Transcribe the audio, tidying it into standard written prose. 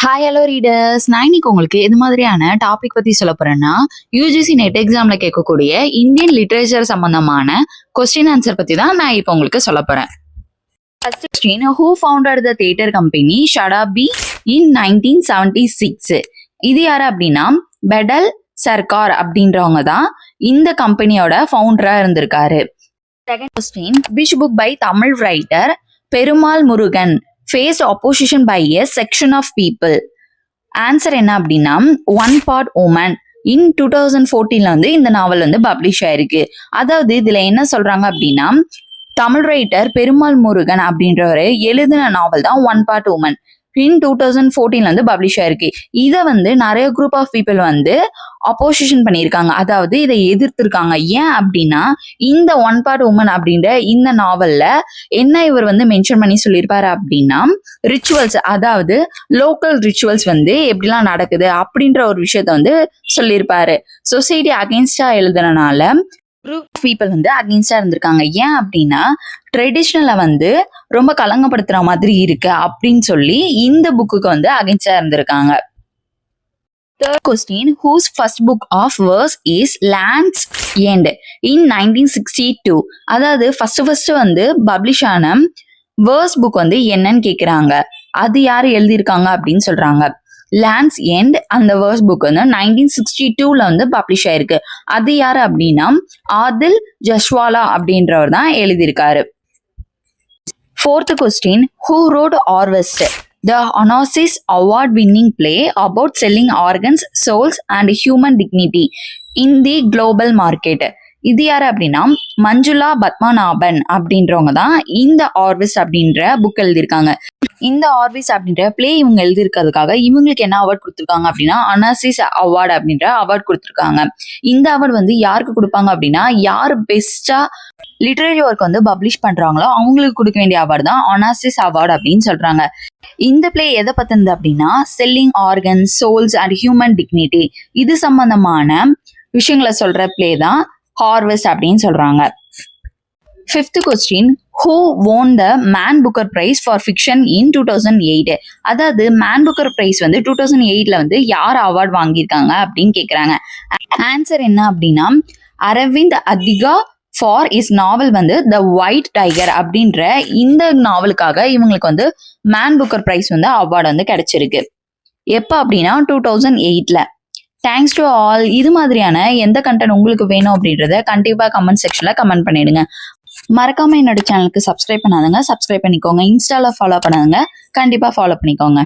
Hi hello readers, நான் இன்னைக்கு உங்களுக்கு எது மாதிரியான டாபிக் பத்தி சொல்ல போறேன்னா யூஜிசி நெட் எக்ஸாம்ல கேட்கக்கூடிய இந்தியன் லிட்ரேச்சர் சம்பந்தமான கொஸ்டின் ஆன்சர் பத்தி தான் நான் இப்போ உங்களுக்கு சொல்ல போறேன். First question, who founded the theatre company Shatabdi in 1976? இது யாரு அப்படின்னா பெடல் சர்க்கார் அப்படின்றவங்க தான் இந்த கம்பெனியோட ஃபவுண்டரா இருந்திருக்காரு. Second question, which book by Tamil writer Perumal Murugan faced opposition by a section of people? Answer என்ன அப்படின்னா ஒன் பார்ட் உமன். இன் 2014 வந்து இந்த நாவல் வந்து பப்ளிஷ் ஆயிருக்கு. அதாவது இதுல என்ன சொல்றாங்க அப்படின்னா தமிழ் ரைட்டர் பெருமாள் முருகன் அப்படின்றவரு எழுதின நாவல் தான் ஒன் பார்ட் உமன். இன் 2014 வந்து பப்ளிஷ் ஆயிருக்கு. இதை வந்து நிறைய குரூப் ஆஃப் பீப்புள் வந்து அப்போசிஷன் பண்ணியிருக்காங்க, அதாவது இதை எதிர்த்திருக்காங்க. ஏன் அப்படின்னா இந்த ஒன் பார்ட் உமன் அப்படின்ற இந்த நாவல்ல என்ன இவர் வந்து மென்ஷன் பண்ணி சொல்லியிருப்பாரு அப்படின்னா ரிச்சுவல்ஸ், அதாவது லோக்கல் ரிச்சுவல்ஸ் வந்து எப்படிலாம் நடக்குது அப்படின்ற ஒரு விஷயத்த வந்து சொல்லியிருப்பாரு. சொசைட்டி அகெயின்ஸ்டா எழுதுறதுனால குரூப் ஆஃப் பீப்புள் வந்து அகெயின்ஸ்டா இருந்திருக்காங்க. ஏன் அப்படின்னா ட்ரெடிஷ்னலை வந்து ரொம்ப கலங்கப்படுத்துற மாதிரி இருக்கு அப்படின்னு சொல்லி இந்த புக்குக்கு வந்து அகெயின்ஸ்டா இருந்திருக்காங்க. Third question, whose first book of verse is Land's End in 1962? அதாவது ஃபர்ஸ்ட் வந்து பப்ளிஷ் ஆன வேர்ஸ் புக் வந்து என்னன்னு கேக்குறாங்க. அது யாரு எழுதியிருக்காங்க அப்படின்னு சொல்றாங்க. லேண்ட்ஸ் எண்ட் அந்த வேர்ஸ் புக் வந்து 1962 வந்து பப்ளிஷ் ஆயிருக்கு. அது யாரு அப்படின்னா ஆதில் ஜஸ்வாலா அப்படின்றவர் தான் எழுதியிருக்காரு. Fourth question, who wrote Harvest, the Onassis award-winning play about selling organs, souls and human dignity in the global market? இது யாரு அப்படின்னா மஞ்சுளா பத்மநாபன் அப்படின்றவங்க தான் இந்த ஆர்விஸ்ட் அப்படின்ற புக் எழுதியிருக்காங்க. இந்த ஆர்விஸ் அப்படின்ற பிளே இவங்க எழுதியிருக்கிறதுக்காக இவங்களுக்கு என்ன அவார்ட் கொடுத்துருக்காங்க அப்படின்னா அனாசிஸ் அவார்டு அப்படின்ற அவார்ட் கொடுத்துருக்காங்க. இந்த அவார்டு வந்து யாருக்கு கொடுப்பாங்க அப்படின்னா யார் பெஸ்டா லிட்ரரி ஒர்க் வந்து பப்ளிஷ் பண்றாங்களோ அவங்களுக்கு கொடுக்க வேண்டிய அவார்டு தான் அனாசிஸ் அவார்டு அப்படின்னு சொல்றாங்க. இந்த பிளே எதை பத்தினது அப்படின்னா selling organs, souls and human dignity இது சம்பந்தமான விஷயங்களை சொல்ற பிளே தான் ஹார்வெஸ்ட் அப்படின்னு சொல்றாங்க. Fifth question, who won the Man Booker Prize for Fiction in 2008? அதாவது மேன் புக்கர் பிரைஸ் வந்து 2008 வந்து யார் அவார்ட் வாங்கியிருக்காங்க அப்படின்னு கேட்குறாங்க. ஆன்சர் என்ன அப்படின்னா அரவிந்த் அதிகா ஃபார் இஸ் நாவல் வந்து த ஒயிட் டைகர் அப்படின்ற இந்த நாவலுக்காக இவங்களுக்கு வந்து மேன் புக்கர் பிரைஸ் வந்து அவார்டு வந்து கிடைச்சிருக்கு. எப்போ அப்படின்னா 2008. Thanks to all. இது மாதிரியான எந்த கண்டென்ட் உங்களுக்கு வேணும் அப்படின்றத கண்டிப்பாக கமெண்ட் செக்ஷன்ல கமெண்ட் பண்ணிடுங்க. மறக்காம என்னோட சேனலுக்கு சப்ஸ்கிரைப் பண்ணாதுங்க, சப்ஸ்கிரைப் பண்ணிக்கோங்க. இன்ஸ்டால ஃபாலோ பண்ணாதுங்க, கண்டிப்பா ஃபாலோ பண்ணிக்கோங்க.